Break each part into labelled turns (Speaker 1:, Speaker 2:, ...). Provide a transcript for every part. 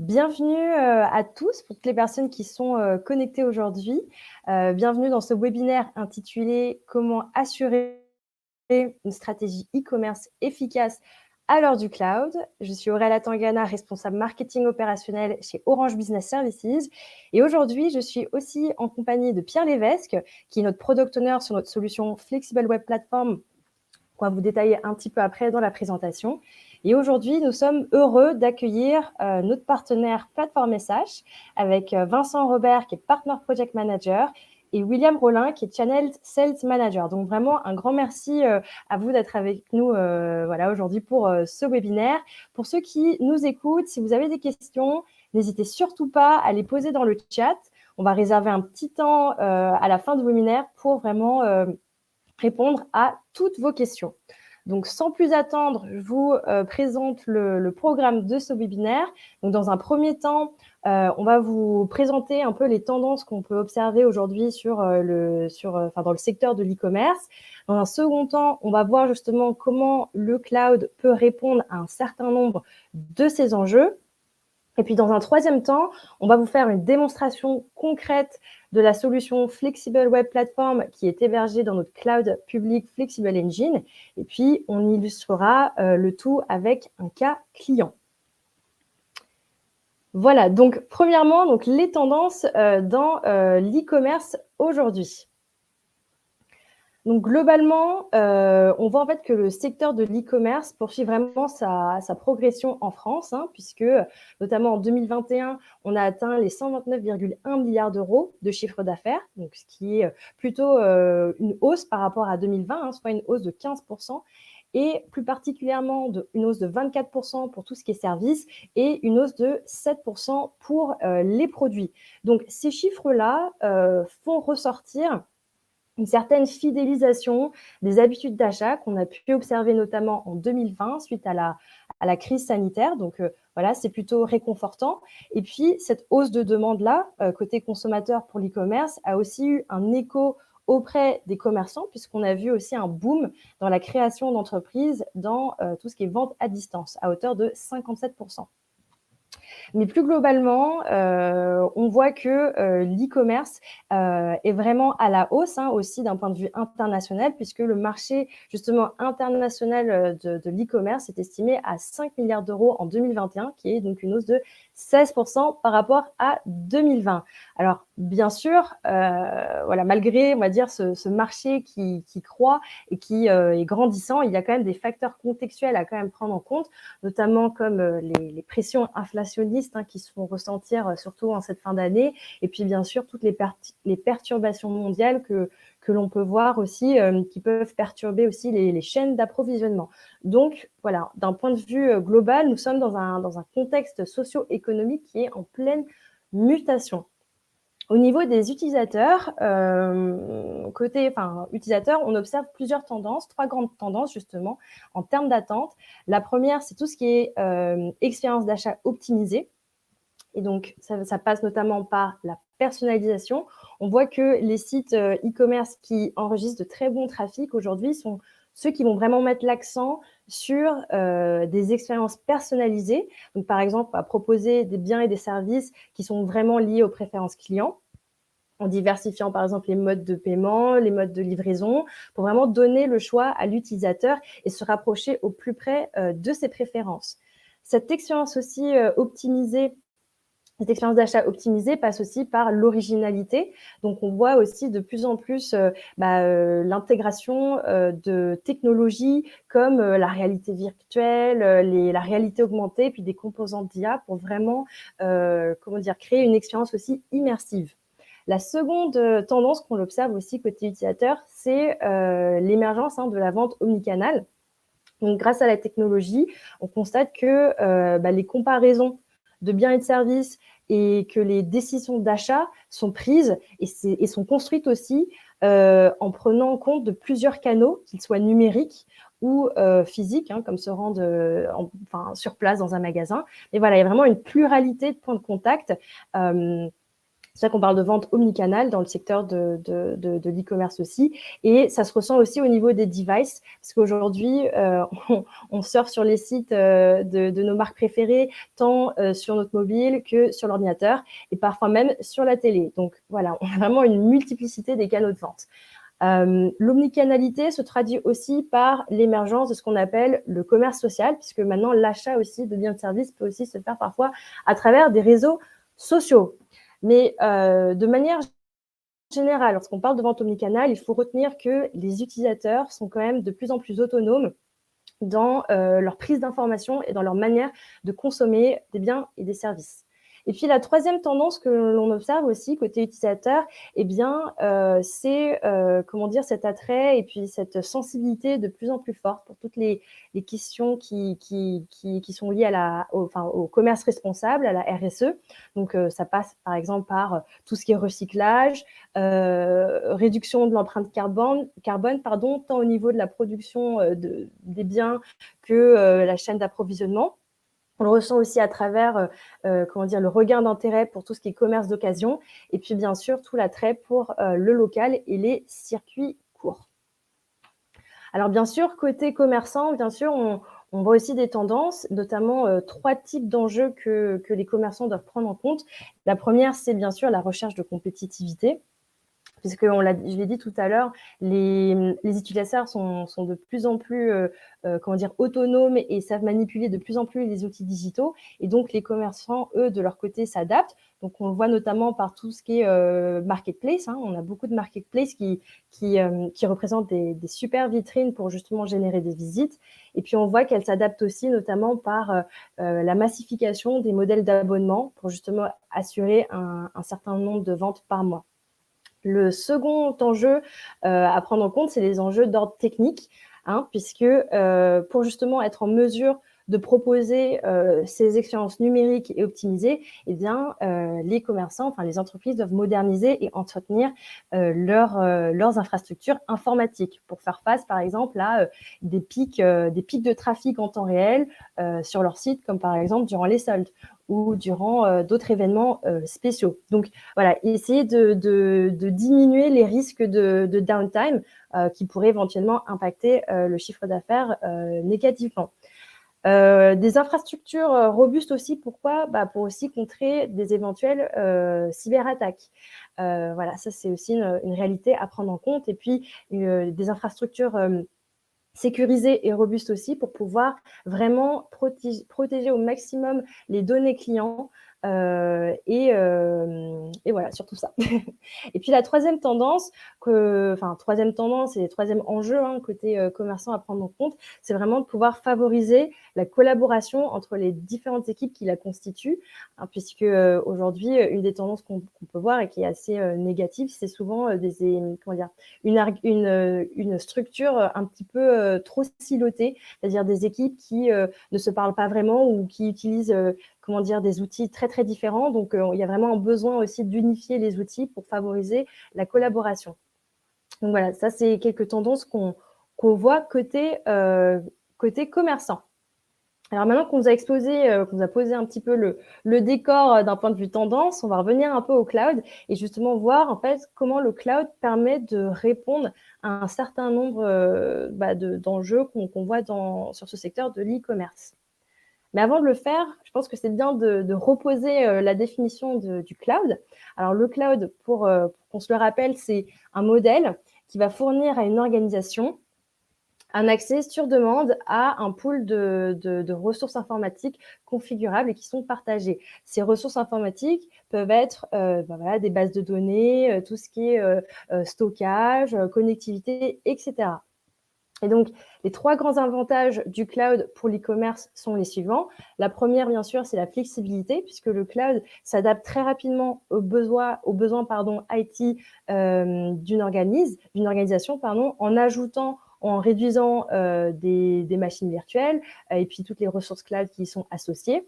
Speaker 1: Bienvenue à tous, pour toutes les personnes qui sont connectées aujourd'hui. Bienvenue dans ce webinaire intitulé « Comment assurer une stratégie e-commerce efficace à l'heure du cloud ». Je suis Aurélia Tangana, responsable marketing opérationnel chez Orange Business Services. Et aujourd'hui, je suis aussi en compagnie de Pierre Lévesque, qui est notre product owner sur notre solution Flexible Web Platform, qu'on va vous détailler un petit peu après dans la présentation. Et aujourd'hui, nous sommes heureux d'accueillir notre partenaire Plateforme SH avec Vincent Robert, qui est Partner Project Manager, et William Rollin, qui est Channel Sales Manager. Donc vraiment, un grand merci à vous d'être avec nous aujourd'hui pour ce webinaire. Pour ceux qui nous écoutent, si vous avez des questions, n'hésitez surtout pas à les poser dans le chat. On va réserver un petit temps à la fin du webinaire pour vraiment répondre à toutes vos questions. Donc, sans plus attendre, je vous présente le programme de ce webinaire. Donc, dans un premier temps, on va vous présenter un peu les tendances qu'on peut observer aujourd'hui dans le secteur de l'e-commerce. Dans un second temps, on va voir justement comment le cloud peut répondre à un certain nombre de ces enjeux. Et puis, dans un troisième temps, on va vous faire une démonstration concrète de la solution Flexible Web Platform qui est hébergée dans notre cloud public Flexible Engine. Et puis, on illustrera le tout avec un cas client. Voilà, donc premièrement, les tendances dans l'e-commerce aujourd'hui. Donc globalement, on voit en fait que le secteur de l'e-commerce poursuit vraiment sa progression en France, puisque notamment en 2021, on a atteint les 129,1 milliards d'euros de chiffre d'affaires, donc ce qui est plutôt une hausse par rapport à 2020, soit une hausse de 15%, et plus particulièrement une hausse de 24% pour tout ce qui est services et une hausse de 7% pour les produits. Donc ces chiffres-là font ressortir une certaine fidélisation des habitudes d'achat qu'on a pu observer notamment en 2020 suite à la crise sanitaire. Donc voilà, c'est plutôt réconfortant. Et puis cette hausse de demande-là, côté consommateur pour l'e-commerce, a aussi eu un écho auprès des commerçants, puisqu'on a vu aussi un boom dans la création d'entreprises dans tout ce qui est vente à distance, à hauteur de 57%. Mais plus globalement, on voit que l'e-commerce est vraiment à la hausse, aussi d'un point de vue international, puisque le marché justement international de l'e-commerce est estimé à 5 milliards d'euros en 2021, qui est donc une hausse de 16% par rapport à 2020. Alors, bien sûr, malgré, on va dire, ce marché qui croît et qui est grandissant, il y a quand même des facteurs contextuels à quand même prendre en compte, notamment comme les pressions inflationnistes qui se font ressentir surtout en cette fin d'année, et puis bien sûr toutes les perturbations mondiales que l'on peut voir aussi, qui peuvent perturber aussi les chaînes d'approvisionnement. Donc voilà, d'un point de vue global, nous sommes dans un contexte socio-économique qui est en pleine mutation. Au niveau des utilisateurs, côté utilisateurs, on observe plusieurs tendances, 3 grandes tendances justement en termes d'attente. La première, c'est tout ce qui est expérience d'achat optimisée. Et donc, ça passe notamment par la personnalisation. On voit que les sites e-commerce qui enregistrent de très bons trafics aujourd'hui sont ceux qui vont vraiment mettre l'accent sur des expériences personnalisées. Donc, par exemple, à proposer des biens et des services qui sont vraiment liés aux préférences clients, en diversifiant par exemple les modes de paiement, les modes de livraison, pour vraiment donner le choix à l'utilisateur et se rapprocher au plus près de ses préférences. Cette expérience aussi optimisée, cette expérience d'achat optimisée passe aussi par l'originalité. Donc, on voit aussi de plus en plus l'intégration de technologies comme la réalité virtuelle, la réalité augmentée, puis des composantes d'IA pour vraiment créer une expérience aussi immersive. La seconde tendance qu'on observe aussi côté utilisateur, c'est l'émergence de la vente omnicanal. Donc, grâce à la technologie, on constate que les comparaisons de biens et de services et que les décisions d'achat sont prises et sont construites aussi en prenant en compte de plusieurs canaux, qu'ils soient numériques ou physiques, comme se rendre sur place dans un magasin. Mais voilà, il y a vraiment une pluralité de points de contact C'est ça qu'on parle de vente omnicanal dans le secteur de l'e-commerce aussi. Et ça se ressent aussi au niveau des devices, parce qu'aujourd'hui, on surfe sur les sites de nos marques préférées, tant sur notre mobile que sur l'ordinateur, et parfois même sur la télé. Donc voilà, on a vraiment une multiplicité des canaux de vente. L'omnicanalité se traduit aussi par l'émergence de ce qu'on appelle le commerce social, puisque maintenant l'achat aussi de biens et de services peut aussi se faire parfois à travers des réseaux sociaux. Mais de manière générale, lorsqu'on parle de vente omnicanal, il faut retenir que les utilisateurs sont quand même de plus en plus autonomes dans leur prise d'information et dans leur manière de consommer des biens et des services. Et puis la troisième tendance que l'on observe aussi côté utilisateur, eh bien, c'est comment dire, cet attrait et puis cette sensibilité de plus en plus forte pour toutes les questions qui sont liées au commerce responsable, à la RSE. Donc ça passe par exemple par tout ce qui est recyclage, réduction de l'empreinte carbone, tant au niveau de la production des biens que la chaîne d'approvisionnement. On le ressent aussi à travers le regain d'intérêt pour tout ce qui est commerce d'occasion, et puis bien sûr tout l'attrait pour le local et les circuits courts. Alors bien sûr, côté commerçant, bien sûr, on voit aussi des tendances, notamment 3 types d'enjeux que les commerçants doivent prendre en compte. La première, c'est bien sûr la recherche de compétitivité, puisque je l'ai dit tout à l'heure, les utilisateurs sont de plus en plus autonomes et savent manipuler de plus en plus les outils digitaux. Et donc, les commerçants, eux, de leur côté, s'adaptent. Donc, on le voit notamment par tout ce qui est marketplace. On a beaucoup de marketplaces qui représentent des super vitrines pour justement générer des visites. Et puis, on voit qu'elles s'adaptent aussi notamment par la massification des modèles d'abonnement pour justement assurer un certain nombre de ventes par mois. Le second enjeu à prendre en compte, c'est les enjeux d'ordre technique, puisque pour justement être en mesure de proposer ces expériences numériques et optimisées, eh bien, les commerçants, enfin les entreprises doivent moderniser et entretenir leurs infrastructures informatiques pour faire face, par exemple, à des pics de trafic en temps réel sur leur site, comme par exemple durant les soldes ou durant d'autres événements spéciaux. Donc voilà, essayer de diminuer les risques de downtime qui pourraient éventuellement impacter le chiffre d'affaires négativement. Des infrastructures robustes aussi, pourquoi ? Pour aussi contrer des éventuelles cyberattaques. Voilà, ça c'est aussi une réalité à prendre en compte. Et puis des infrastructures sécurisées et robustes aussi pour pouvoir vraiment protéger au maximum les données clients et voilà, surtout ça. Et puis la troisième tendance et troisième enjeu côté commerçant à prendre en compte, c'est vraiment de pouvoir favoriser la collaboration entre les différentes équipes qui la constituent, puisque aujourd'hui, une des tendances qu'on peut voir et qui est assez négative, c'est souvent une structure un petit peu trop silotée, c'est-à-dire des équipes qui ne se parlent pas vraiment ou qui utilisent des outils très, très différents. Donc, il y a vraiment un besoin aussi d'unifier les outils pour favoriser la collaboration. Donc, voilà, ça, c'est quelques tendances qu'on voit côté commerçant. Alors, maintenant qu'on nous a posé un petit peu le décor d'un point de vue tendance, on va revenir un peu au cloud et justement voir, en fait, comment le cloud permet de répondre à un certain nombre d'enjeux qu'on voit sur ce secteur de l'e-commerce. Mais avant de le faire, je pense que c'est bien de reposer la définition du cloud. Alors, le cloud, pour qu'on se le rappelle, c'est un modèle qui va fournir à une organisation un accès sur demande à un pool de ressources informatiques configurables et qui sont partagées. Ces ressources informatiques peuvent être des bases de données, tout ce qui est stockage, connectivité, etc. Et donc, les 3 grands avantages du cloud pour l'e-commerce sont les suivants. La première, bien sûr, c'est la flexibilité, puisque le cloud s'adapte très rapidement aux besoins IT d'une organisation, en ajoutant, en réduisant des machines virtuelles et puis toutes les ressources cloud qui y sont associées.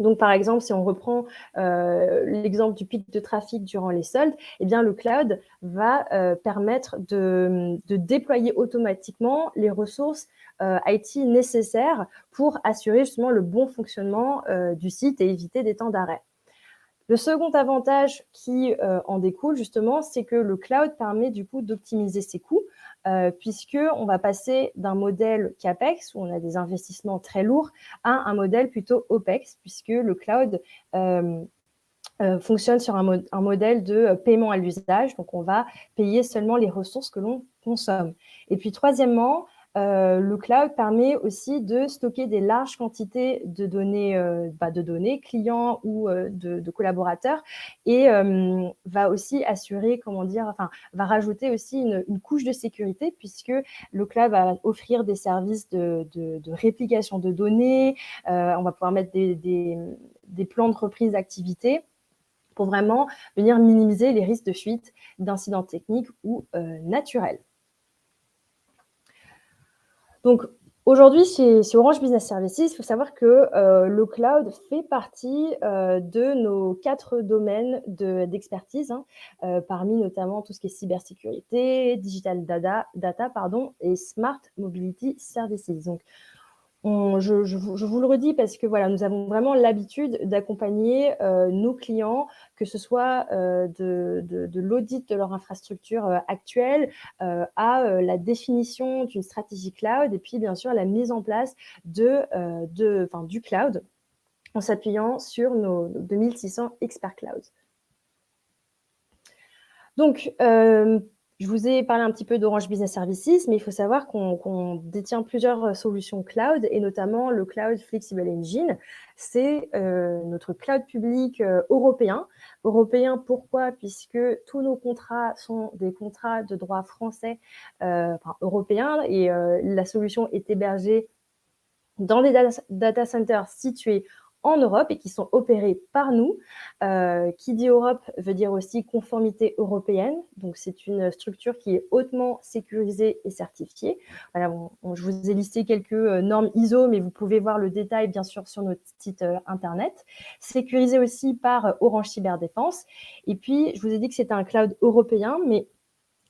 Speaker 1: Donc, par exemple, si on reprend l'exemple du pic de trafic durant les soldes, eh bien, le cloud va permettre de déployer automatiquement les ressources IT nécessaires pour assurer justement le bon fonctionnement du site et éviter des temps d'arrêt. Le second avantage qui en découle justement, c'est que le cloud permet du coup d'optimiser ses coûts, puisqu'on va passer d'un modèle CAPEX, où on a des investissements très lourds, à un modèle plutôt OPEX, puisque le cloud fonctionne sur un modèle de paiement à l'usage. Donc, on va payer seulement les ressources que l'on consomme. Et puis, troisièmement, le cloud permet aussi de stocker des larges quantités de données clients ou de collaborateurs, et va aussi assurer, va rajouter aussi une couche de sécurité, puisque le cloud va offrir des services de réplication de données. On va pouvoir mettre des plans de reprise d'activité pour vraiment venir minimiser les risques de fuite, d'incidents techniques ou naturels. Donc, aujourd'hui, chez Orange Business Services, il faut savoir que le cloud fait partie de nos 4 domaines d'expertise, parmi notamment tout ce qui est cybersécurité, digital data, et smart mobility services. Donc, je vous le redis parce que voilà, nous avons vraiment l'habitude d'accompagner nos clients, que ce soit de l'audit de leur infrastructure actuelle à la définition d'une stratégie cloud, et puis bien sûr la mise en place du cloud en s'appuyant sur nos 2600 experts cloud. Donc, je vous ai parlé un petit peu d'Orange Business Services, mais il faut savoir qu'on détient plusieurs solutions cloud, et notamment le cloud Flexible Engine. C'est notre cloud public européen. Européen, pourquoi? Puisque tous nos contrats sont des contrats de droit français, européen, et la solution est hébergée dans des data centers situés en Europe et qui sont opérés par nous. Qui dit Europe veut dire aussi conformité européenne. Donc, c'est une structure qui est hautement sécurisée et certifiée. Voilà, je vous ai listé quelques normes ISO, mais vous pouvez voir le détail, bien sûr, sur notre site internet. Sécurisé aussi par Orange Cyberdéfense. Et puis, je vous ai dit que c'était un cloud européen, mais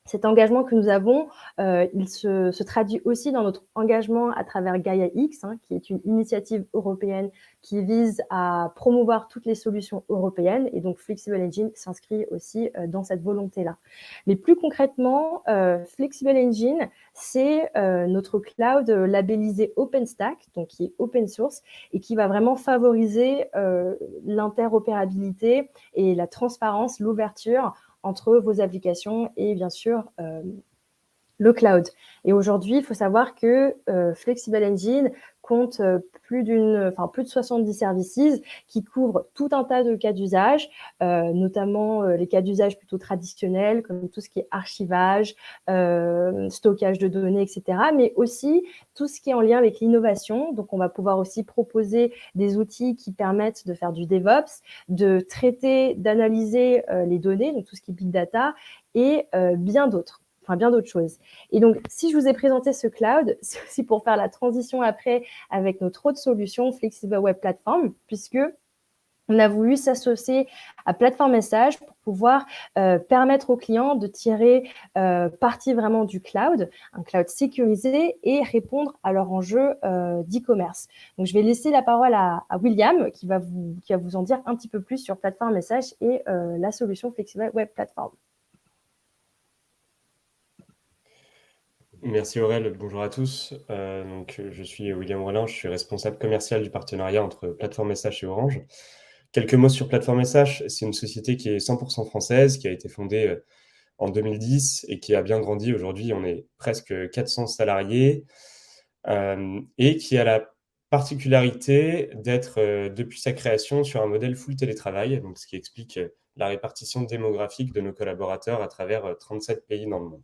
Speaker 1: cet engagement que nous avons, il se traduit aussi dans notre engagement à travers Gaia-X, qui est une initiative européenne qui vise à promouvoir toutes les solutions européennes, et donc Flexible Engine s'inscrit aussi dans cette volonté-là. Mais plus concrètement, Flexible Engine, c'est notre cloud labellisé OpenStack, donc qui est open source, et qui va vraiment favoriser l'interopérabilité et la transparence, l'ouverture entre vos applications et bien sûr le cloud. Et aujourd'hui, il faut savoir que Flexible Engine compte plus de 70 services qui couvrent tout un tas de cas d'usage, notamment les cas d'usage plutôt traditionnels, comme tout ce qui est archivage, stockage de données, etc., mais aussi tout ce qui est en lien avec l'innovation. Donc, on va pouvoir aussi proposer des outils qui permettent de faire du DevOps, de traiter, d'analyser les données, donc tout ce qui est Big Data, et bien d'autres choses. Et donc, si je vous ai présenté ce cloud, c'est aussi pour faire la transition après avec notre autre solution, Flexible Web Platform, puisque on a voulu s'associer à Platform Message pour pouvoir permettre aux clients de tirer parti vraiment du cloud, un cloud sécurisé, et répondre à leurs enjeux d'e-commerce. Donc, je vais laisser la parole à William qui va vous en dire un petit peu plus sur Platform Message et la solution Flexible Web Platform.
Speaker 2: Merci Aurèle, bonjour à tous. Je suis William Rollin, je suis responsable commercial du partenariat entre Platform SH et Orange. Quelques mots sur Platform SH, c'est une société qui est 100% française, qui a été fondée en 2010 et qui a bien grandi. Aujourd'hui, on est presque 400 salariés et qui a la particularité d'être, depuis sa création, sur un modèle full télétravail, donc ce qui explique la répartition démographique de nos collaborateurs à travers 37 pays dans le monde.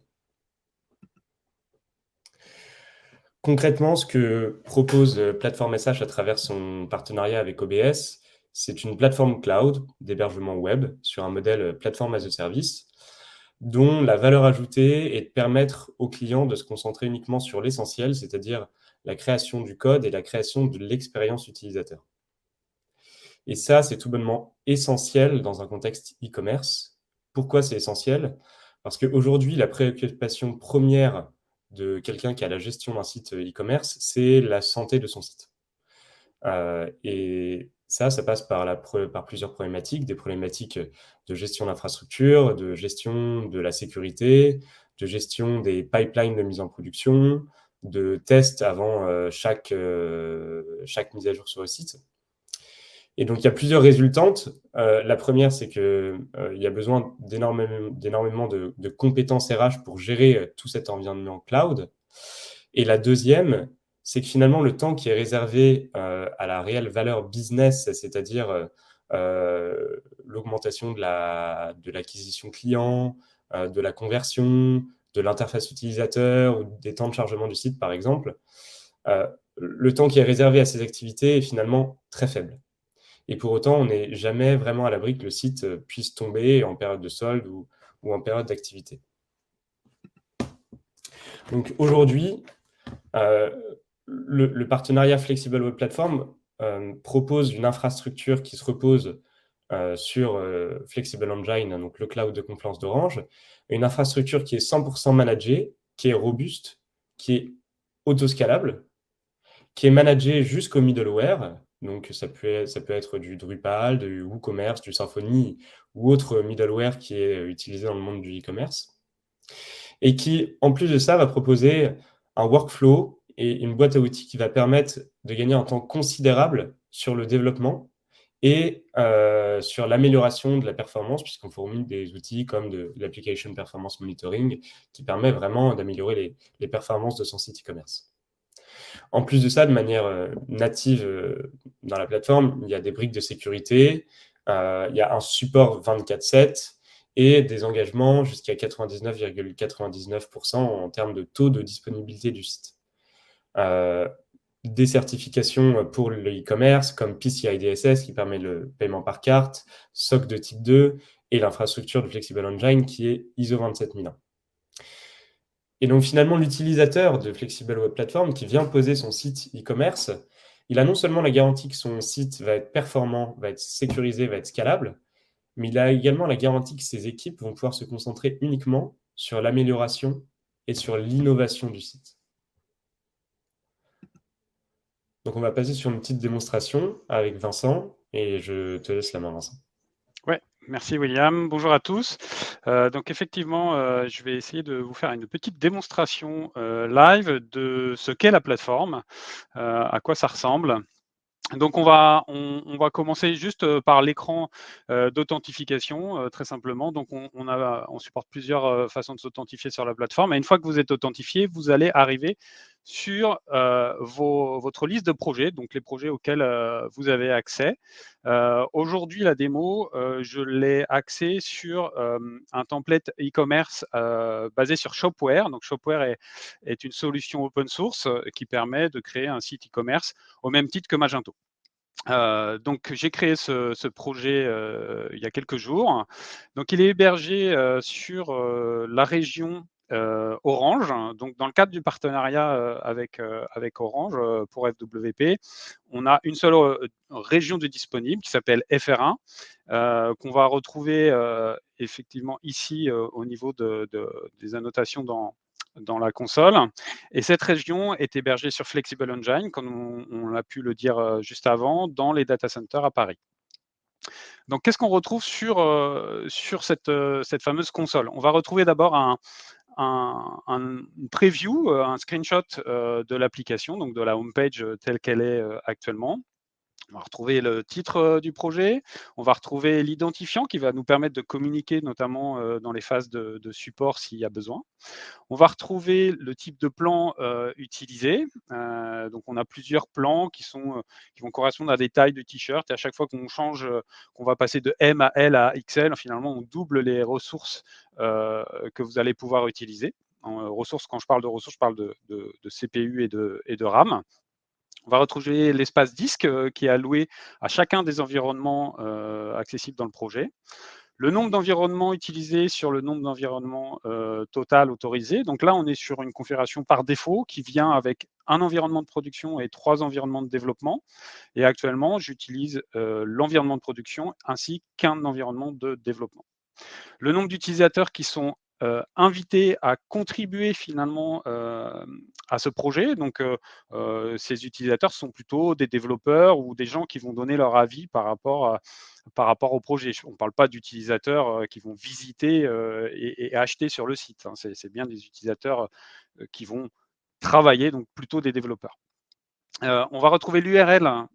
Speaker 2: Concrètement, ce que propose Platform SH à travers son partenariat avec OBS, c'est une plateforme cloud d'hébergement web sur un modèle plateforme as a service, dont la valeur ajoutée est de permettre aux clients de se concentrer uniquement sur l'essentiel, c'est-à-dire la création du code et la création de l'expérience utilisateur. Et ça, c'est tout bonnement essentiel dans un contexte e-commerce. Pourquoi c'est essentiel? Parce qu'aujourd'hui, la préoccupation première de quelqu'un qui a la gestion d'un site e-commerce, c'est la santé de son site. Et ça passe par plusieurs problématiques, des problématiques de gestion d'infrastructure, de gestion de la sécurité, de gestion des pipelines de mise en production, de tests avant chaque mise à jour sur le site. Et donc, il y a plusieurs résultantes. La première, c'est qu'il y a besoin d'énormément de compétences RH pour gérer tout cet environnement cloud. Et la deuxième, c'est que finalement, le temps qui est réservé à la réelle valeur business, c'est-à-dire l'augmentation de l'acquisition client, de la conversion, de l'interface utilisateur ou des temps de chargement du site, par exemple, le temps qui est réservé à ces activités est finalement très faible. Et pour autant, on n'est jamais vraiment à l'abri que le site puisse tomber en période de solde ou en période d'activité. Donc aujourd'hui, le partenariat Flexible Web Platform propose une infrastructure qui se repose sur Flexible Engine, donc le cloud de confiance d'Orange, une infrastructure qui est 100% managée, qui est robuste, qui est autoscalable, qui est managée jusqu'au middleware. Donc, ça peut être du Drupal, du WooCommerce, du Symfony ou autre middleware qui est utilisé dans le monde du e-commerce. Et qui, en plus de ça, va proposer un workflow et une boîte à outils qui va permettre de gagner un temps considérable sur le développement et sur l'amélioration de la performance, puisqu'on fournit des outils comme de l'Application Performance Monitoring qui permet vraiment d'améliorer les performances de son site e-commerce. En plus de ça, de manière native dans la plateforme, il y a des briques de sécurité, il y a un support 24/7 et des engagements jusqu'à 99,99% en termes de taux de disponibilité du site. Des certifications pour le e-commerce comme PCI DSS qui permet le paiement par carte, SOC de type 2 et l'infrastructure de Flexible Engine qui est ISO 27001. Et donc finalement, l'utilisateur de Flexible Web Platform qui vient poser son site e-commerce, il a non seulement la garantie que son site va être performant, va être sécurisé, va être scalable, mais il a également la garantie que ses équipes vont pouvoir se concentrer uniquement sur l'amélioration et sur l'innovation du site. Donc on va passer sur une petite démonstration avec Vincent, et je te laisse la main, Vincent.
Speaker 3: Ouais, merci William. Bonjour à tous. Donc effectivement, je vais essayer de vous faire une petite démonstration live de ce qu'est la plateforme, à quoi ça ressemble. Donc on va commencer juste par l'écran d'authentification, très simplement. Donc on supporte plusieurs façons de s'authentifier sur la plateforme. Et une fois que vous êtes authentifié, vous allez arriver sur votre liste de projets, donc les projets auxquels vous avez accès. Aujourd'hui, la démo, je l'ai axée sur un template e-commerce basé sur Shopware. Donc Shopware est une solution open source qui permet de créer un site e-commerce au même titre que Magento. Donc j'ai créé ce projet il y a quelques jours. Donc il est hébergé sur la région Orange. Donc dans le cadre du partenariat avec Orange pour FWP, on a une seule région de disponible qui s'appelle FR1, qu'on va retrouver effectivement ici au niveau des annotations dans la console. Et cette région est hébergée sur Flexible Engine, comme on a pu le dire juste avant, dans les data centers à Paris. Donc, qu'est-ce qu'on retrouve sur cette fameuse console? On va retrouver d'abord une preview, un screenshot de l'application, donc de la homepage telle qu'elle est actuellement. On va retrouver le titre du projet, on va retrouver l'identifiant qui va nous permettre de communiquer, notamment dans les phases de support s'il y a besoin. On va retrouver le type de plan utilisé. Donc, on a plusieurs plans qui vont correspondre à des tailles de t-shirt. Et à chaque fois qu'on change, qu'on va passer de M à L à XL, finalement, on double les ressources que vous allez pouvoir utiliser. En ressources, quand je parle de ressources, je parle de CPU et de RAM. On va retrouver l'espace disque qui est alloué à chacun des environnements accessibles dans le projet. Le nombre d'environnements utilisés sur le nombre d'environnements total autorisé. Donc là, on est sur une configuration par défaut qui vient avec un environnement de production et 3 environnements de développement. Et actuellement, j'utilise l'environnement de production ainsi qu'un environnement de développement. Le nombre d'utilisateurs qui sont invités à contribuer finalement à ce projet. Donc, ces utilisateurs sont plutôt des développeurs ou des gens qui vont donner leur avis par rapport au projet. On ne parle pas d'utilisateurs qui vont visiter et acheter sur le site, hein. C'est bien des utilisateurs qui vont travailler, donc plutôt des développeurs. On va retrouver l'URL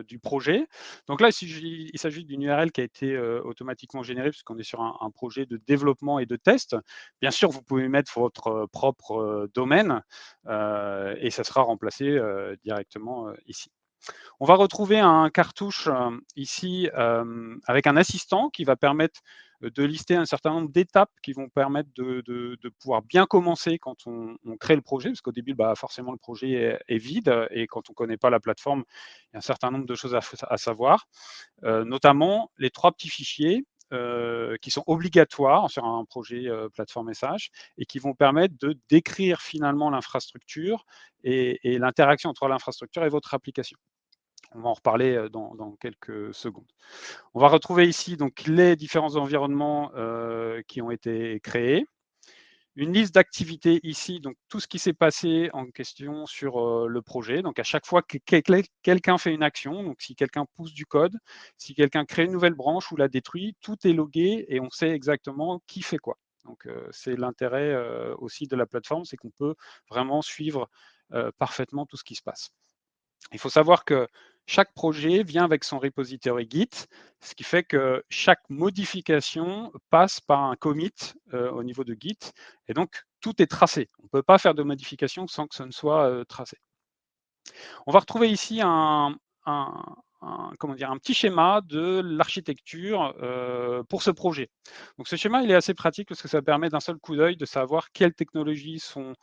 Speaker 3: du projet. Donc là, il s'agit d'une URL qui a été automatiquement générée puisqu'on est sur un projet de développement et de test. Bien sûr, vous pouvez mettre votre propre domaine et ça sera remplacé directement ici. On va retrouver un cartouche ici avec un assistant qui va permettre de lister un certain nombre d'étapes qui vont permettre de pouvoir bien commencer quand on crée le projet, parce qu'au début, forcément, le projet est vide et quand on ne connaît pas la plateforme, il y a un certain nombre de choses à savoir, notamment les 3 petits fichiers qui sont obligatoires sur un projet plateforme SH et qui vont permettre de décrire finalement l'infrastructure et l'interaction entre l'infrastructure et votre application. On va en reparler dans quelques secondes. On va retrouver ici donc les différents environnements qui ont été créés. Une liste d'activités ici, donc tout ce qui s'est passé en question sur le projet. Donc à chaque fois que quelqu'un fait une action, donc si quelqu'un pousse du code, si quelqu'un crée une nouvelle branche ou la détruit, tout est logué et on sait exactement qui fait quoi. Donc c'est l'intérêt aussi de la plateforme, c'est qu'on peut vraiment suivre parfaitement tout ce qui se passe. Il faut savoir que chaque projet vient avec son repository Git, ce qui fait que chaque modification passe par un commit au niveau de Git, et donc tout est tracé. On ne peut pas faire de modification sans que ce ne soit tracé. On va retrouver ici un petit schéma de l'architecture pour ce projet. Donc ce schéma, il est assez pratique parce que ça permet d'un seul coup d'œil de savoir quelles technologies sont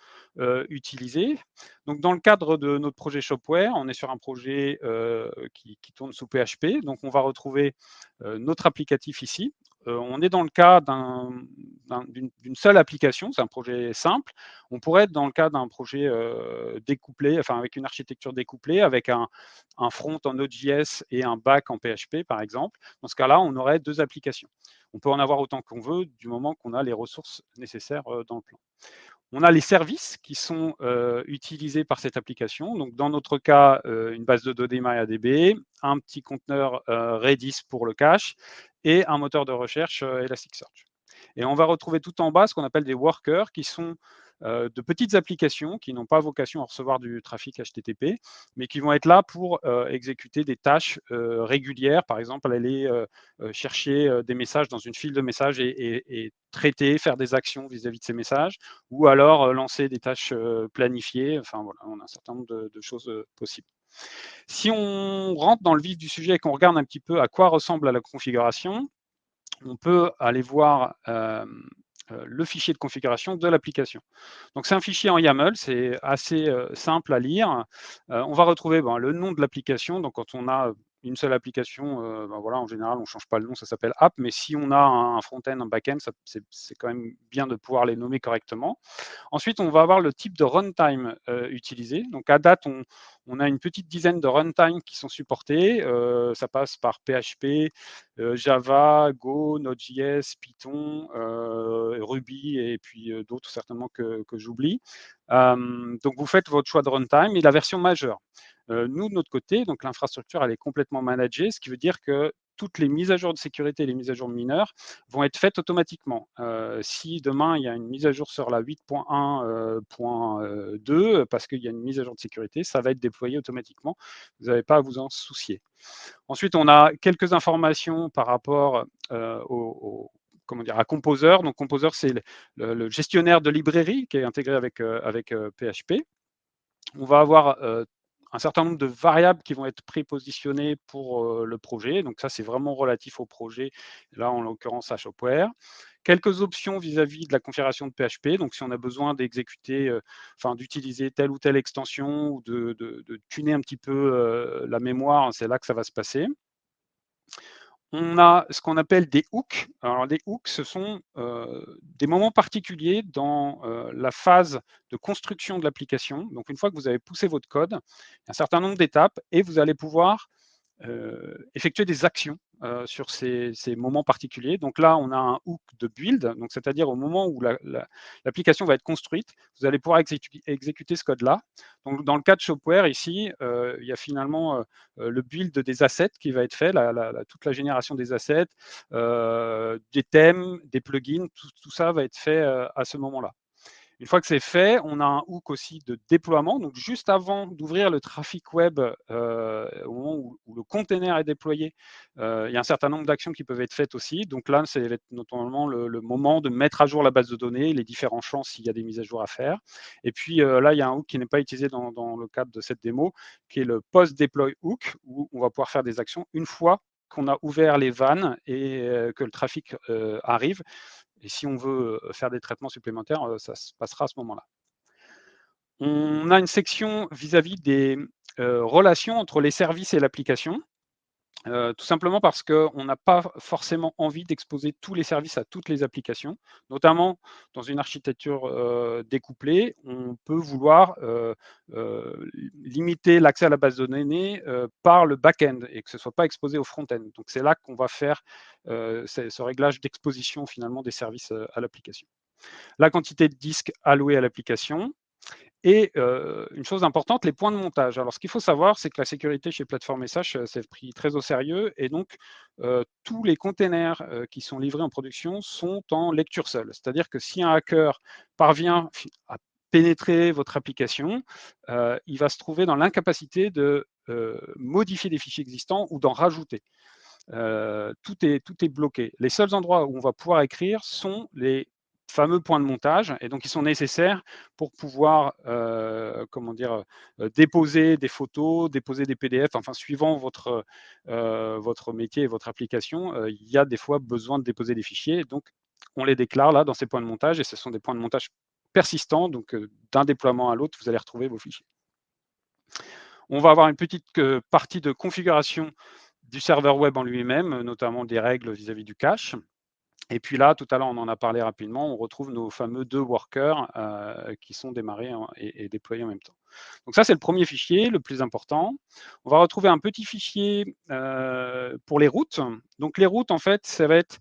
Speaker 3: utilisées. Donc dans le cadre de notre projet Shopware, on est sur un projet qui tourne sous PHP. Donc on va retrouver notre applicatif ici. On est dans le cas d'une seule application, c'est un projet simple. On pourrait être dans le cas d'un projet découplé, enfin avec une architecture découplée, avec un front en Node.js et un back en PHP, par exemple. Dans ce cas-là, on aurait 2 applications. On peut en avoir autant qu'on veut, du moment qu'on a les ressources nécessaires dans le plan. On a les services qui sont utilisés par cette application. Donc, dans notre cas, une base de données MariaDB, un petit conteneur Redis pour le cache et un moteur de recherche Elasticsearch. Et on va retrouver tout en bas ce qu'on appelle des workers, qui sont de petites applications qui n'ont pas vocation à recevoir du trafic HTTP, mais qui vont être là pour exécuter des tâches régulières. Par exemple, aller chercher des messages dans une file de messages et traiter, faire des actions vis-à-vis de ces messages, ou alors lancer des tâches planifiées. Enfin voilà, on a un certain nombre de choses possibles. Si on rentre dans le vif du sujet et qu'on regarde un petit peu à quoi ressemble la configuration, on peut aller voir le fichier de configuration de l'application. Donc c'est un fichier en YAML, c'est assez simple à lire. On va retrouver le nom de l'application. Donc quand on a une seule application, voilà, en général, on ne change pas le nom, ça s'appelle app, mais si on a un front-end, un back-end, c'est quand même bien de pouvoir les nommer correctement. Ensuite, on va avoir le type de runtime utilisé. Donc à date, on a une petite dizaine de runtime qui sont supportés. Ça passe par PHP, Java, Go, Node.js, Python, Ruby et puis d'autres certainement que j'oublie. Donc vous faites votre choix de runtime et la version majeure. Nous, de notre côté, donc l'infrastructure, elle est complètement managée, ce qui veut dire que toutes les mises à jour de sécurité et les mises à jour mineures vont être faites automatiquement. Si demain, il y a une mise à jour sur la 8.1.2, parce qu'il y a une mise à jour de sécurité, ça va être déployé automatiquement. Vous n'avez pas à vous en soucier. Ensuite, on a quelques informations par rapport à Composer. Donc, Composer, c'est le gestionnaire de librairie qui est intégré avec PHP. On va avoir un certain nombre de variables qui vont être prépositionnées pour le projet. Donc ça, c'est vraiment relatif au projet, là en l'occurrence à Shopware. Quelques options vis-à-vis de la configuration de PHP. Donc si on a besoin d'exécuter, d'utiliser telle ou telle extension ou de tuner un petit peu la mémoire, c'est là que ça va se passer. On a ce qu'on appelle des hooks. Alors, les hooks, ce sont des moments particuliers dans la phase de construction de l'application. Donc, une fois que vous avez poussé votre code, un certain nombre d'étapes et vous allez pouvoir effectuer des actions sur ces moments particuliers. Donc là, on a un hook de build, donc c'est-à-dire au moment où l'application va être construite, vous allez pouvoir exécuter ce code-là. Donc dans le cas de Shopware, ici, il y a finalement le build des assets qui va être fait, toute la génération des assets, des thèmes, des plugins, tout ça va être fait à ce moment-là. Une fois que c'est fait, on a un hook aussi de déploiement. Donc, juste avant d'ouvrir le trafic web, au moment où le container est déployé, il y a un certain nombre d'actions qui peuvent être faites aussi. Donc là, c'est notamment le moment de mettre à jour la base de données, les différents champs s'il y a des mises à jour à faire. Et puis là, il y a un hook qui n'est pas utilisé dans le cadre de cette démo, qui est le post-deploy hook, où on va pouvoir faire des actions une fois qu'on a ouvert les vannes et que le trafic arrive. Et si on veut faire des traitements supplémentaires, ça se passera à ce moment-là. On a une section vis-à-vis des relations entre les services et l'application. Tout simplement parce qu'on n'a pas forcément envie d'exposer tous les services à toutes les applications, notamment dans une architecture découplée. On peut vouloir limiter l'accès à la base de données par le back-end et que ce ne soit pas exposé au front-end. Donc c'est là qu'on va faire ce réglage d'exposition finalement des services à l'application. La quantité de disques alloués à l'application, et une chose importante, les points de montage. Alors, ce qu'il faut savoir, c'est que la sécurité chez Platform SH, c'est pris très au sérieux, et donc tous les containers qui sont livrés en production sont en lecture seule. C'est-à-dire que si un hacker parvient à pénétrer votre application, il va se trouver dans l'incapacité de modifier des fichiers existants ou d'en rajouter. Tout est bloqué. Les seuls endroits où on va pouvoir écrire sont les fameux points de montage, et donc ils sont nécessaires pour pouvoir déposer des photos, déposer des PDF, enfin suivant votre métier et votre application, il y a des fois besoin de déposer des fichiers, donc on les déclare là dans ces points de montage, et ce sont des points de montage persistants, donc d'un déploiement à l'autre, vous allez retrouver vos fichiers. On va avoir une petite partie de configuration du serveur web en lui-même, notamment des règles vis-à-vis du cache. Et puis là, tout à l'heure, on en a parlé rapidement, on retrouve nos fameux 2 workers qui sont démarrés et déployés en même temps. Donc ça, c'est le premier fichier, le plus important. On va retrouver un petit fichier pour les routes. Donc les routes, en fait, ça va être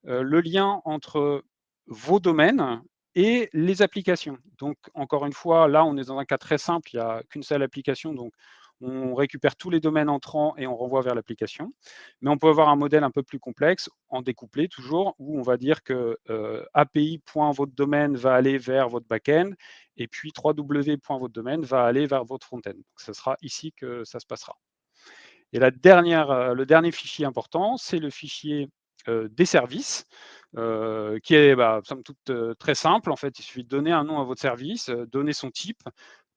Speaker 3: le lien entre vos domaines et les applications. Donc, encore une fois, là, on est dans un cas très simple, il n'y a qu'une seule application, donc on récupère tous les domaines entrants et on renvoie vers l'application. Mais on peut avoir un modèle un peu plus complexe, en découplé toujours, où on va dire que API.votredomaine va aller vers votre back-end, et puis www.votredomaine va aller vers votre front-end. Ce sera ici que ça se passera. Et le dernier fichier important, c'est le fichier des services, qui est somme toute très simple. En fait, il suffit de donner un nom à votre service, donner son type.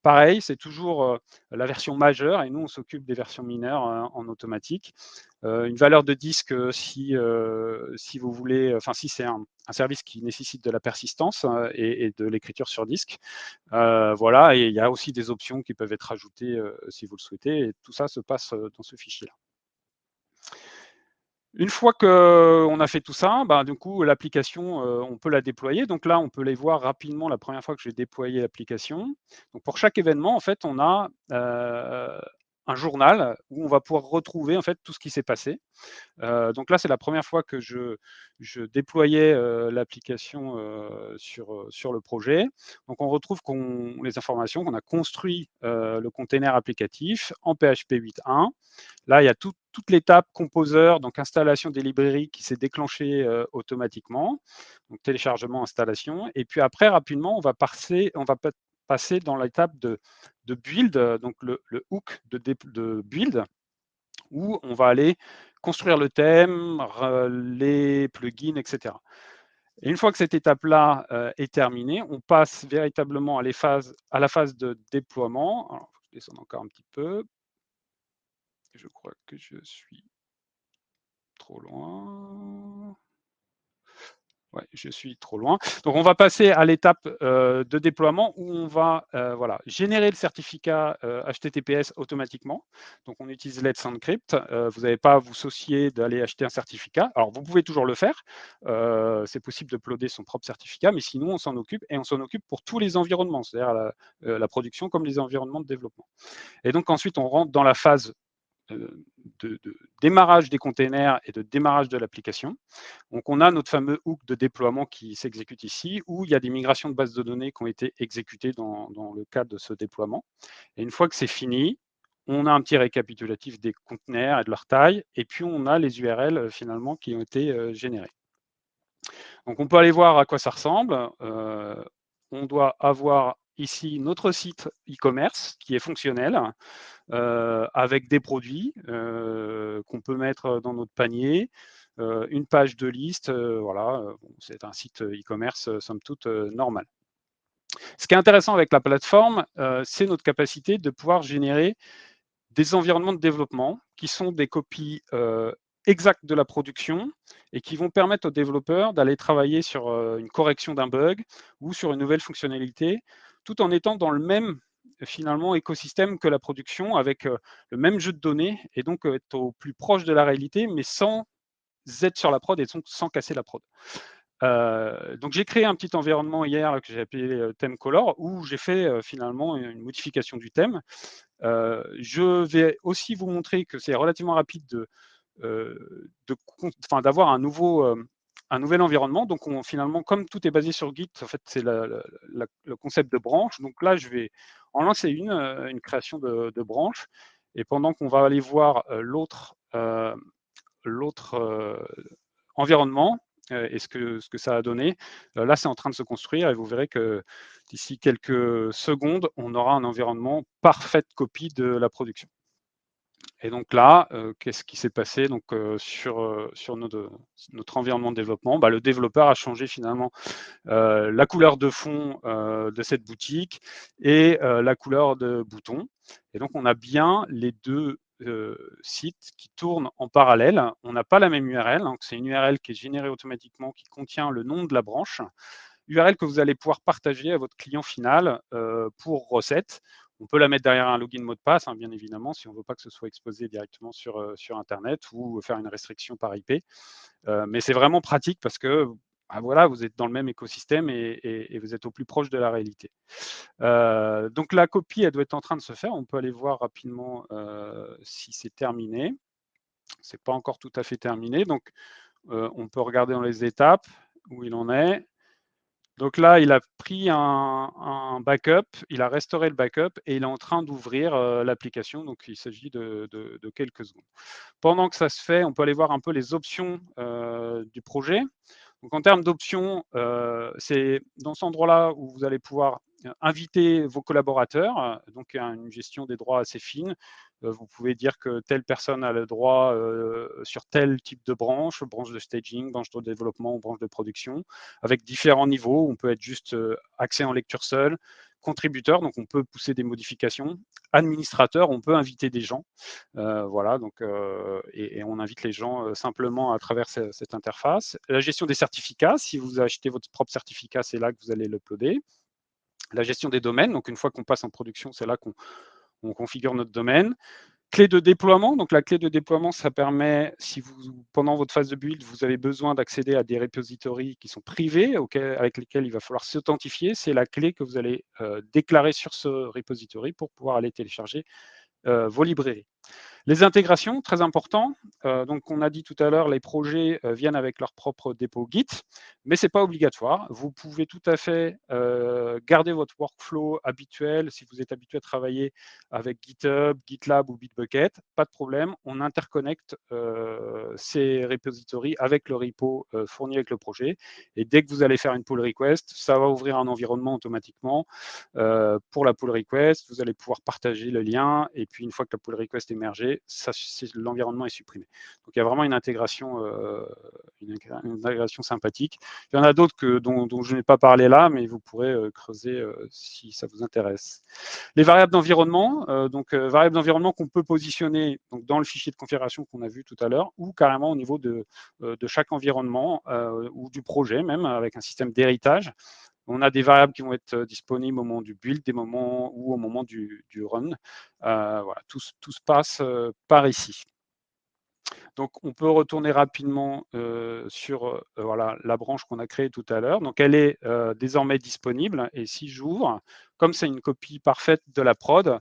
Speaker 3: Pareil, c'est toujours la version majeure, et nous, on s'occupe des versions mineures en automatique. Une valeur de disque si vous voulez, enfin si c'est un service qui nécessite de la persistance et de l'écriture sur disque. Voilà, et il y a aussi des options qui peuvent être ajoutées si vous le souhaitez, et tout ça se passe dans ce fichier-là. Une fois qu'on a fait tout ça, du coup, l'application, on peut la déployer. Donc là, on peut les voir rapidement la première fois que j'ai déployé l'application. Donc pour chaque événement, en fait, on a un journal où on va pouvoir retrouver en fait tout ce qui s'est passé. Donc là, c'est la première fois que je déployais l'application sur le projet. Donc on retrouve les informations qu'on a construit le container applicatif en PHP 8.1. Là, il y a toute l'étape composer, donc installation des librairies qui s'est déclenchée automatiquement, donc téléchargement, installation. Et puis après, rapidement, on va passer dans l'étape de build, donc le hook de build, où on va aller construire le thème, les plugins, etc. Et une fois que cette étape-là est terminée, on passe véritablement à la phase de déploiement. Alors, je descends encore un petit peu. Je crois que je suis trop loin. Ouais, je suis trop loin. Donc, on va passer à l'étape de déploiement où on va générer le certificat HTTPS automatiquement. Donc, on utilise Let's Encrypt. Vous n'avez pas à vous soucier d'aller acheter un certificat. Alors, vous pouvez toujours le faire. C'est possible d'uploader son propre certificat, mais sinon, on s'en occupe, et on s'en occupe pour tous les environnements, c'est-à-dire la production comme les environnements de développement. Et donc, ensuite, on rentre dans la phase de démarrage des containers et de démarrage de l'application. Donc, on a notre fameux hook de déploiement qui s'exécute ici, où il y a des migrations de bases de données qui ont été exécutées dans le cadre de ce déploiement. Et une fois que c'est fini, on a un petit récapitulatif des conteneurs et de leur taille, et puis on a les URL finalement qui ont été générés. Donc, on peut aller voir à quoi ça ressemble. On doit avoir ici notre site e-commerce qui est fonctionnel, avec des produits qu'on peut mettre dans notre panier, une page de liste, voilà, c'est un site e-commerce somme toute normal. Ce qui est intéressant avec la plateforme, c'est notre capacité de pouvoir générer des environnements de développement qui sont des copies exactes de la production et qui vont permettre aux développeurs d'aller travailler sur une correction d'un bug ou sur une nouvelle fonctionnalité, tout en étant dans le même finalement écosystème que la production, avec le même jeu de données, et donc être au plus proche de la réalité, mais sans être sur la prod et sans casser la prod. Donc j'ai créé un petit environnement hier que j'ai appelé theme color, où j'ai fait finalement une modification du thème. Je vais aussi vous montrer que c'est relativement rapide d'avoir un nouvel environnement. Donc finalement, comme tout est basé sur Git, en fait, c'est le concept de branche. Donc là, je vais en lancer une création de branche. Et pendant qu'on va aller voir l'autre environnement et ce que ça a donné, là, c'est en train de se construire et vous verrez que d'ici quelques secondes, on aura un environnement parfaite copie de la production. Et donc là, qu'est-ce qui s'est passé donc, sur notre environnement de développement? Le développeur a changé finalement la couleur de fond de cette boutique et la couleur de bouton. Et donc, on a bien les deux sites qui tournent en parallèle. On n'a pas la même URL, donc c'est une URL qui est générée automatiquement, qui contient le nom de la branche. URL que vous allez pouvoir partager à votre client final pour recette. On peut la mettre derrière un login mot de passe, hein, bien évidemment, si on ne veut pas que ce soit exposé directement sur Internet ou faire une restriction par IP. Mais c'est vraiment pratique parce que voilà, vous êtes dans le même écosystème et vous êtes au plus proche de la réalité. Donc la copie, elle doit être en train de se faire. On peut aller voir rapidement si c'est terminé. Ce n'est pas encore tout à fait terminé. Donc on peut regarder dans les étapes où il en est. Donc là, il a pris un backup, il a restauré le backup et il est en train d'ouvrir l'application. Donc il s'agit de quelques secondes. Pendant que ça se fait, on peut aller voir un peu les options du projet. Donc en termes d'options, c'est dans cet endroit-là où vous allez pouvoir inviter vos collaborateurs, donc une gestion des droits assez fine. Vous pouvez dire que telle personne a le droit sur tel type de branche de staging, branche de développement ou branche de production, avec différents niveaux. On peut être juste accès en lecture seule, contributeur, donc on peut pousser des modifications, administrateur, on peut inviter des gens, voilà, donc, et on invite les gens simplement à travers cette interface. La gestion des certificats, si vous achetez votre propre certificat, c'est là que vous allez l'uploader. La gestion des domaines, donc une fois qu'on passe en production, c'est là qu'on configure notre domaine. Clé de déploiement, donc la clé de déploiement, ça permet, si vous, pendant votre phase de build, vous avez besoin d'accéder à des repositories qui sont privés, avec lesquels il va falloir s'authentifier, c'est la clé que vous allez déclarer sur ce repository pour pouvoir aller télécharger vos librairies. Les intégrations, très important. Donc, on a dit tout à l'heure, les projets viennent avec leur propre dépôt Git, mais ce n'est pas obligatoire. Vous pouvez tout à fait garder votre workflow habituel. Si vous êtes habitué à travailler avec GitHub, GitLab ou Bitbucket, pas de problème. On interconnecte ces repositories avec le repo fourni avec le projet. Et dès que vous allez faire une pull request, ça va ouvrir un environnement automatiquement pour la pull request. Vous allez pouvoir partager le lien. Et puis, une fois que la pull request est émergée, l'environnement est supprimé. Donc il y a vraiment une intégration sympathique. Il y en a d'autres dont je n'ai pas parlé là, mais vous pourrez creuser si ça vous intéresse. Les variables d'environnement, variables d'environnement qu'on peut positionner donc, dans le fichier de configuration qu'on a vu tout à l'heure, ou carrément au niveau de chaque environnement ou du projet même, avec un système d'héritage. On a des variables qui vont être disponibles au moment du build, des moments ou au moment du run. Voilà, tout se passe par ici. Donc, on peut retourner rapidement sur voilà, la branche qu'on a créée tout à l'heure. Donc, elle est désormais disponible. Et si j'ouvre, comme c'est une copie parfaite de la prod,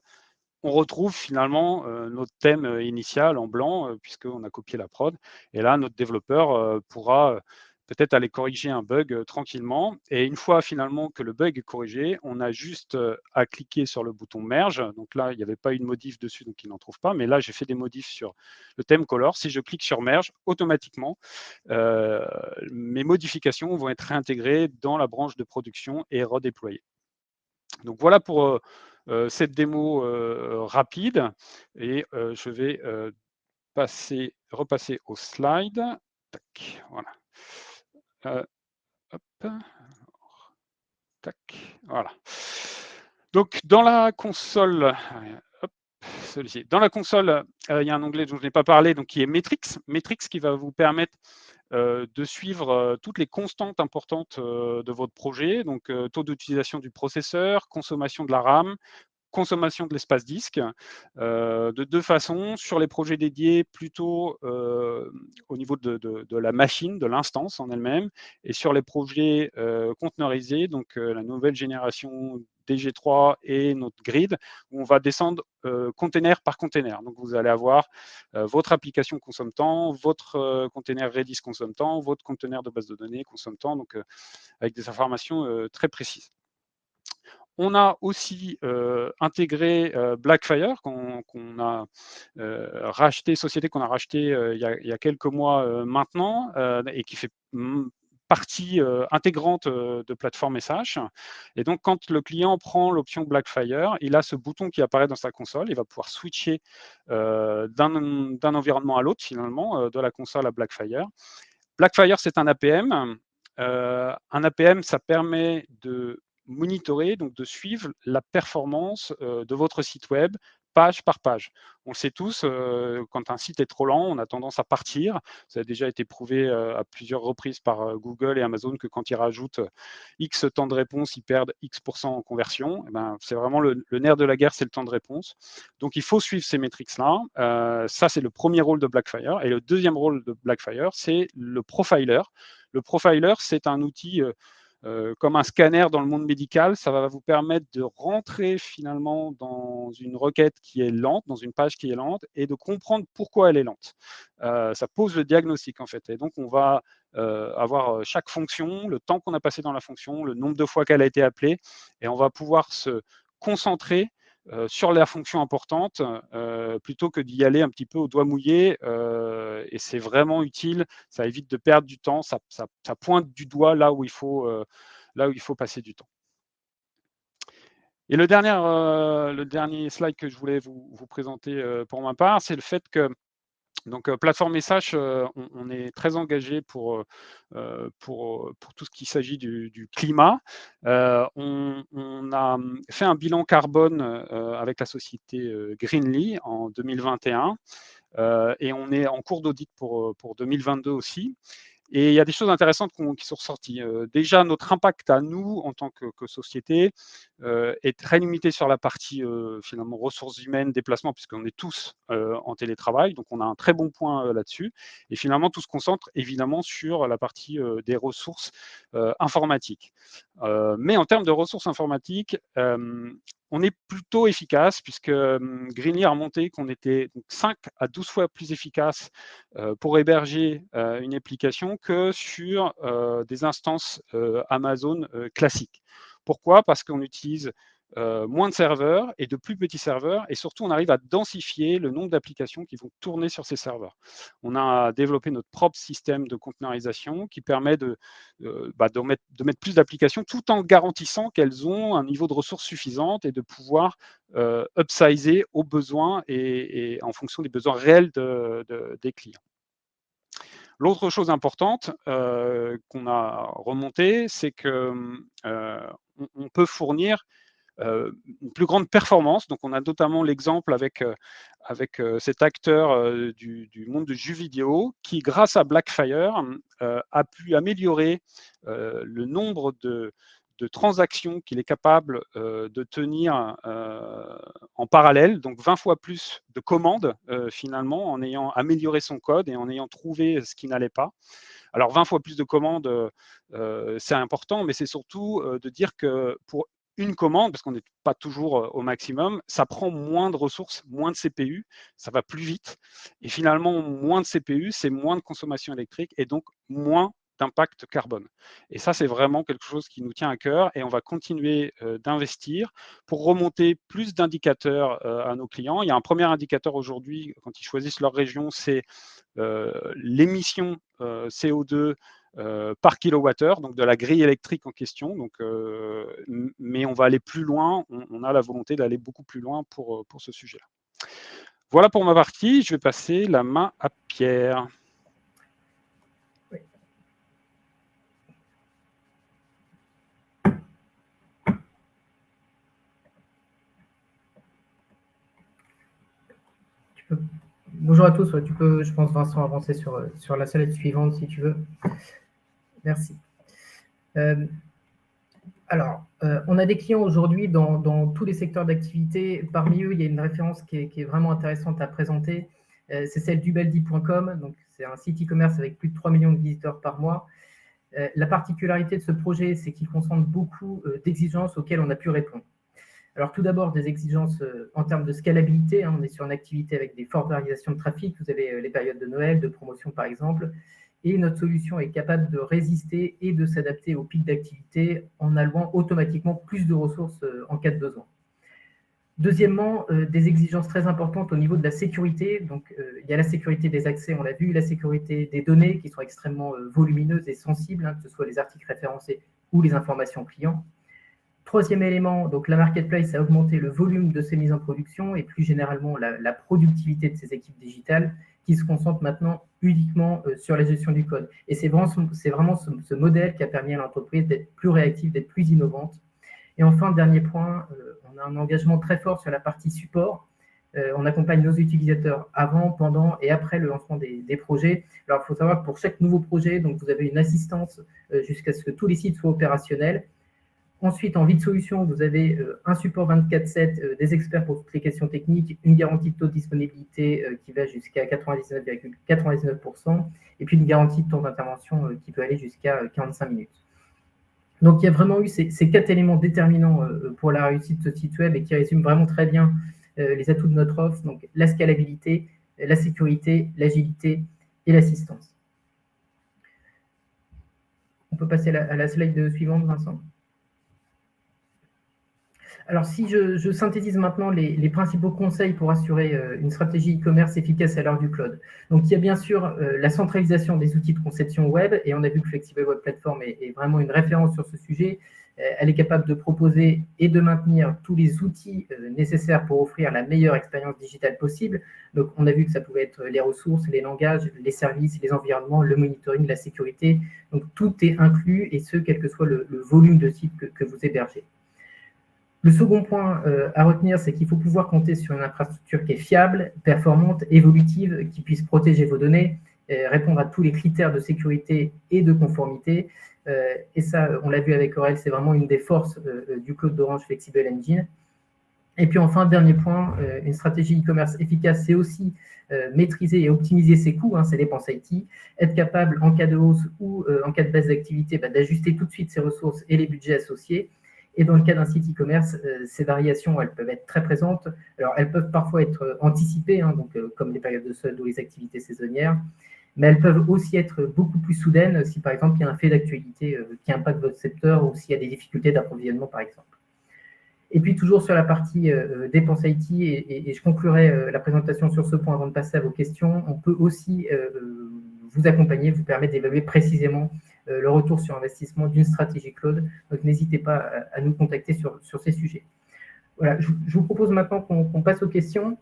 Speaker 3: on retrouve finalement notre thème initial en blanc, puisqu'on a copié la prod. Et là, notre développeur pourra peut-être aller corriger un bug tranquillement. Et une fois finalement que le bug est corrigé, on a juste à cliquer sur le bouton merge. Donc là, il n'y avait pas eu de modif dessus, donc il n'en trouve pas. Mais là, j'ai fait des modifs sur le thème color. Si je clique sur merge, automatiquement, mes modifications vont être réintégrées dans la branche de production et redéployées. Donc voilà pour cette démo rapide. Et je vais repasser au slide. Tac, voilà. Hop. Tac, voilà. Donc dans la console, hop, celui-ci. Dans la console, il y a un onglet dont je n'ai pas parlé, donc qui est Metrics. Metrics qui va vous permettre de suivre toutes les constantes importantes de votre projet, donc taux d'utilisation du processeur, consommation de la RAM, consommation de l'espace disque, de deux façons. Sur les projets dédiés, plutôt au niveau de la machine, de l'instance en elle-même, et sur les projets conteneurisés, donc la nouvelle génération DG3 et notre grid, où on va descendre container par container. Donc vous allez avoir votre application consomme temps, votre container Redis consomme temps, votre container de base de données consomme temps, donc avec des informations très précises. On a aussi intégré Blackfire, qu'on a racheté, société qu'on a rachetée il y a quelques mois maintenant, et qui fait partie intégrante de plateforme SH. Et donc, quand le client prend l'option Blackfire, il a ce bouton qui apparaît dans sa console. Il va pouvoir switcher d'un environnement à l'autre, finalement, de la console à Blackfire. Blackfire, c'est un APM. Un APM, ça permet de monitorer, donc de suivre la performance de votre site web page par page. On le sait tous, quand un site est trop lent, on a tendance à partir. Ça a déjà été prouvé à plusieurs reprises par Google et Amazon que quand ils rajoutent X temps de réponse, ils perdent X% en conversion. Eh ben, c'est vraiment le nerf de la guerre, c'est le temps de réponse. Donc il faut suivre ces métriques-là. Ça, c'est le premier rôle de Blackfire. Et le deuxième rôle de Blackfire, c'est le profiler. Le profiler, c'est un outil comme un scanner dans le monde médical. Ça va vous permettre de rentrer finalement dans une requête qui est lente, dans une page qui est lente, et de comprendre pourquoi elle est lente. Ça pose le diagnostic en fait. Et donc on va avoir chaque fonction, le temps qu'on a passé dans la fonction, le nombre de fois qu'elle a été appelée, et on va pouvoir se concentrer sur la fonction importante plutôt que d'y aller un petit peu au doigt mouillé. Et c'est vraiment utile, ça évite de perdre du temps, ça pointe du doigt là où il faut passer du temps. Et le dernier slide que je voulais vous présenter pour ma part, c'est le fait que donc, plateforme SH, on est très engagé pour tout ce qui s'agit du climat. On a fait un bilan carbone avec la société Greenly en 2021 et on est en cours d'audit pour 2022 aussi. Et il y a des choses intéressantes qui sont ressorties. Déjà, notre impact à nous, en tant que société, est très limité sur la partie finalement ressources humaines, déplacement, puisqu'on est tous en télétravail, donc on a un très bon point là-dessus. Et finalement, tout se concentre évidemment sur la partie des ressources informatiques. Mais en termes de ressources informatiques, on est plutôt efficace, puisque Greenly a remonté qu'on était 5 à 12 fois plus efficace pour héberger une application que sur des instances Amazon classiques. Pourquoi? Parce qu'on utilise moins de serveurs et de plus petits serveurs, et surtout on arrive à densifier le nombre d'applications qui vont tourner sur ces serveurs. On a développé notre propre système de conteneurisation qui permet de mettre plus d'applications tout en garantissant qu'elles ont un niveau de ressources suffisante et de pouvoir upsizer aux besoins et en fonction des besoins réels des clients. L'autre chose importante qu'on a remontée, c'est qu'on peut fournir une plus grande performance. Donc, on a notamment l'exemple avec cet acteur du monde du jeu vidéo qui, grâce à Blackfire, a pu améliorer le nombre de transactions qu'il est capable de tenir en parallèle, donc 20 fois plus de commandes finalement, en ayant amélioré son code et en ayant trouvé ce qui n'allait pas. Alors 20 fois plus de commandes, c'est important, mais c'est surtout de dire que pour une commande, parce qu'on n'est pas toujours au maximum, ça prend moins de ressources, moins de CPU, ça va plus vite. Et finalement, moins de CPU, c'est moins de consommation électrique et donc moins d'impact carbone. Et ça, c'est vraiment quelque chose qui nous tient à cœur et on va continuer d'investir pour remonter plus d'indicateurs à nos clients. Il y a un premier indicateur aujourd'hui, quand ils choisissent leur région, c'est l'émission CO2 par kilowattheure, donc de la grille électrique en question. Donc, mais on va aller plus loin, on a la volonté d'aller beaucoup plus loin pour ce sujet-là. Voilà pour ma partie, je vais passer la main à Pierre.
Speaker 4: Oui. Bonjour à tous, tu peux, je pense, Vincent, avancer sur la slide suivante si tu veux. Merci. Alors, on a des clients aujourd'hui dans tous les secteurs d'activité. Parmi eux, il y a une référence qui est vraiment intéressante à présenter. C'est celle d'Ubeldi.com. Donc, c'est un site e-commerce avec plus de 3 millions de visiteurs par mois. La particularité de ce projet, c'est qu'il concentre beaucoup d'exigences auxquelles on a pu répondre. Alors, tout d'abord, des exigences en termes de scalabilité. On est sur une activité avec des fortes variations de trafic. Vous avez les périodes de Noël, de promotion, par exemple. Et notre solution est capable de résister et de s'adapter aux pics d'activité en allouant automatiquement plus de ressources en cas de besoin. Deuxièmement, des exigences très importantes au niveau de la sécurité. Donc, il y a la sécurité des accès, on l'a vu, la sécurité des données qui sont extrêmement volumineuses et sensibles, que ce soit les articles référencés ou les informations clients. Troisième élément, donc la marketplace a augmenté le volume de ses mises en production et plus généralement la productivité de ses équipes digitales qui se concentrent maintenant uniquement sur la gestion du code. Et c'est vraiment ce modèle qui a permis à l'entreprise d'être plus réactive, d'être plus innovante. Et enfin, dernier point, on a un engagement très fort sur la partie support. On accompagne nos utilisateurs avant, pendant et après le lancement des projets. Alors, il faut savoir que pour chaque nouveau projet, donc vous avez une assistance jusqu'à ce que tous les sites soient opérationnels. Ensuite, en vie de solution, vous avez un support 24/7, des experts pour toutes les questions techniques, une garantie de taux de disponibilité qui va jusqu'à 99,99%, et puis une garantie de temps d'intervention qui peut aller jusqu'à 45 minutes. Donc, il y a vraiment eu ces 4 éléments déterminants pour la réussite de ce site web et qui résument vraiment très bien les atouts de notre offre, donc la scalabilité, la sécurité, l'agilité et l'assistance. On peut passer à la slide suivante, Vincent. Alors, si je synthétise maintenant les principaux conseils pour assurer une stratégie e-commerce efficace à l'heure du cloud. Donc, il y a bien sûr la centralisation des outils de conception web, et on a vu que Flexible Web Platform est vraiment une référence sur ce sujet. Elle est capable de proposer et de maintenir tous les outils nécessaires pour offrir la meilleure expérience digitale possible. Donc, on a vu que ça pouvait être les ressources, les langages, les services, les environnements, le monitoring, la sécurité. Donc, tout est inclus, et ce, quel que soit le volume de sites que vous hébergez. Le second point à retenir, c'est qu'il faut pouvoir compter sur une infrastructure qui est fiable, performante, évolutive, qui puisse protéger vos données, répondre à tous les critères de sécurité et de conformité. Et ça, on l'a vu avec Aurel, c'est vraiment une des forces du cloud d'Orange Flexible Engine. Et puis enfin, dernier point, une stratégie e-commerce efficace, c'est aussi maîtriser et optimiser ses coûts, ses dépenses IT, être capable en cas de hausse ou en cas de baisse d'activité, d'ajuster tout de suite ses ressources et les budgets associés. Et dans le cas d'un site e-commerce, ces variations, elles peuvent être très présentes. Alors, elles peuvent parfois être anticipées, donc, comme les périodes de solde ou les activités saisonnières, mais elles peuvent aussi être beaucoup plus soudaines si, par exemple, il y a un fait d'actualité qui impacte votre secteur ou s'il y a des difficultés d'approvisionnement, par exemple. Et puis, toujours sur la partie dépenses IT, et je conclurai la présentation sur ce point avant de passer à vos questions, on peut aussi vous accompagner, vous permettre d'évaluer précisément le retour sur investissement d'une stratégie cloud. Donc, n'hésitez pas à nous contacter sur ces sujets. Voilà, je vous propose maintenant qu'on passe aux questions.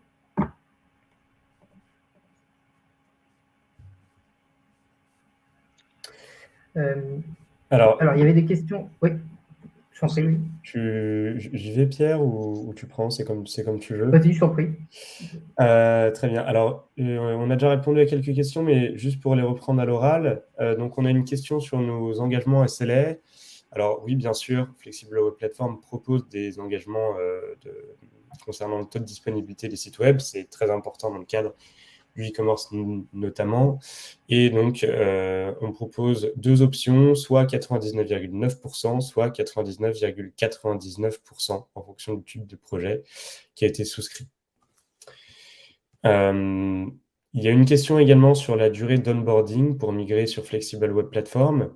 Speaker 4: Alors, il y avait des questions. Oui, je t'en prie. Oui.
Speaker 2: J'y vais, Pierre, ou tu prends? C'est comme tu veux.
Speaker 4: Vas-y, je t'en prie.
Speaker 2: Très bien. Alors, on a déjà répondu à quelques questions, mais juste pour les reprendre à l'oral. Donc, on a une question sur nos engagements SLA. Alors, oui, bien sûr, Flexible Web Platform propose des engagements concernant le taux de disponibilité des sites web. C'est très important dans le cadre du e-commerce notamment. Et donc, on propose 2 options, soit 99,9%, soit 99,99% en fonction du type de projet qui a été souscrit. Il y a une question également sur la durée d'onboarding pour migrer sur Flexible Web Platform.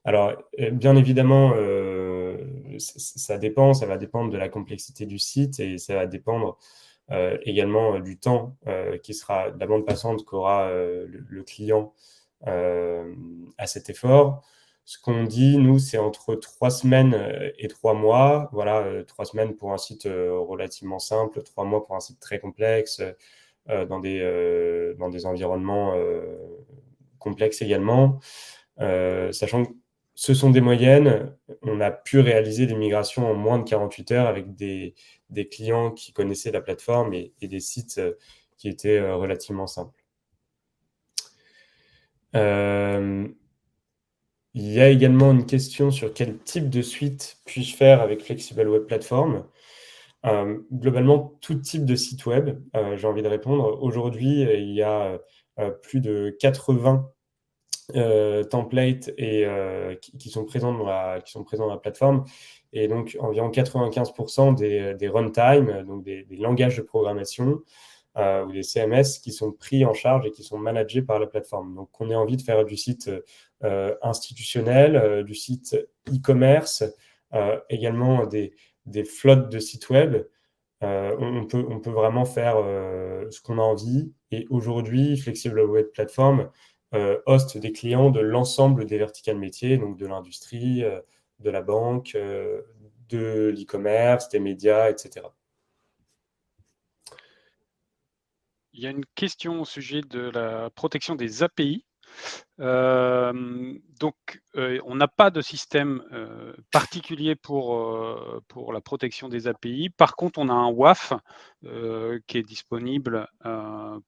Speaker 2: Alors, bien évidemment, ça va dépendre de la complexité du site et ça va dépendre également du temps qui sera, de la bande passante qu'aura le client à cet effort. Ce qu'on dit, nous, c'est entre 3 semaines et 3 mois. Voilà, 3 semaines pour un site relativement simple, 3 mois pour un site très complexe, dans des environnements complexes également. Sachant que ce sont des moyennes, on a pu réaliser des migrations en moins de 48 heures avec des clients qui connaissaient la plateforme et des sites qui étaient relativement simples. Il y a également une question sur quel type de suite puis-je faire avec Flexible Web Platform. Globalement, tout type de site web, j'ai envie de répondre. Aujourd'hui, il y a plus de 80 templates qui sont présents dans la plateforme, et donc environ 95% des runtime, donc des langages de programmation ou des CMS qui sont pris en charge et qui sont managés par la plateforme. Donc, on a envie de faire du site institutionnel, du site e-commerce, également des flottes de sites web. On peut vraiment faire ce qu'on a envie. Et aujourd'hui, Flexible Web Platform host des clients de l'ensemble des verticales métiers, donc de l'industrie, de la banque, de l'e-commerce, des médias, etc.
Speaker 3: Il y a une question au sujet de la protection des API. Donc, on n'a pas de système particulier pour la protection des API. Par contre, on a un WAF qui est disponible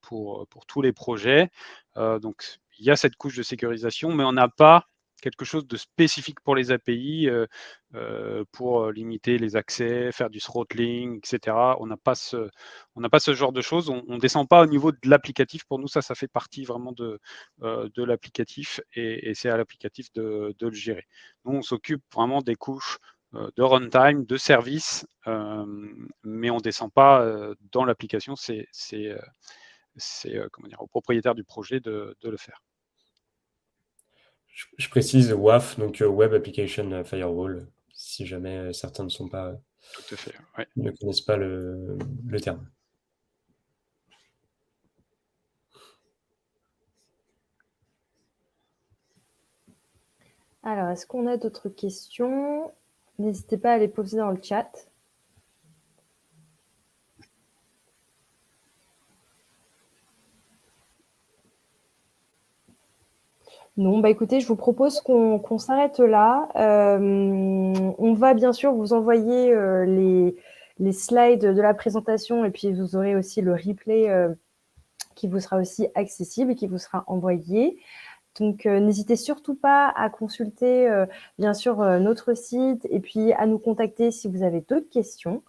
Speaker 3: pour tous les projets. Donc, il y a cette couche de sécurisation, mais on n'a pas quelque chose de spécifique pour les API pour limiter les accès, faire du throttling, etc. On n'a pas ce genre de choses. On ne descend pas au niveau de l'applicatif. Pour nous, ça fait partie vraiment de l'applicatif et c'est à l'applicatif de le gérer. Nous, on s'occupe vraiment des couches de runtime, de service, mais on ne descend pas dans l'application. C'est au propriétaire du projet de le faire.
Speaker 2: Je précise WAF, donc Web Application Firewall, si jamais certains ne sont pas,
Speaker 3: Tout à fait, ouais.
Speaker 2: ne connaissent pas le terme.
Speaker 1: Alors, est-ce qu'on a d'autres questions? N'hésitez pas à les poser dans le chat. Non, bah écoutez, je vous propose qu'on s'arrête là. On va bien sûr vous envoyer les slides de la présentation et puis vous aurez aussi le replay qui vous sera aussi accessible et qui vous sera envoyé. Donc, n'hésitez surtout pas à consulter bien sûr notre site et puis à nous contacter si vous avez d'autres questions.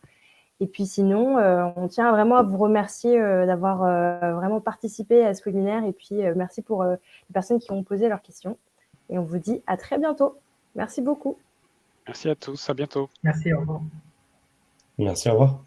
Speaker 1: Et puis sinon, on tient vraiment à vous remercier d'avoir vraiment participé à ce webinaire. Et puis, merci pour les personnes qui ont posé leurs questions. Et on vous dit à très bientôt. Merci beaucoup.
Speaker 3: Merci à tous. À bientôt.
Speaker 4: Merci, au revoir.
Speaker 2: Merci, au revoir.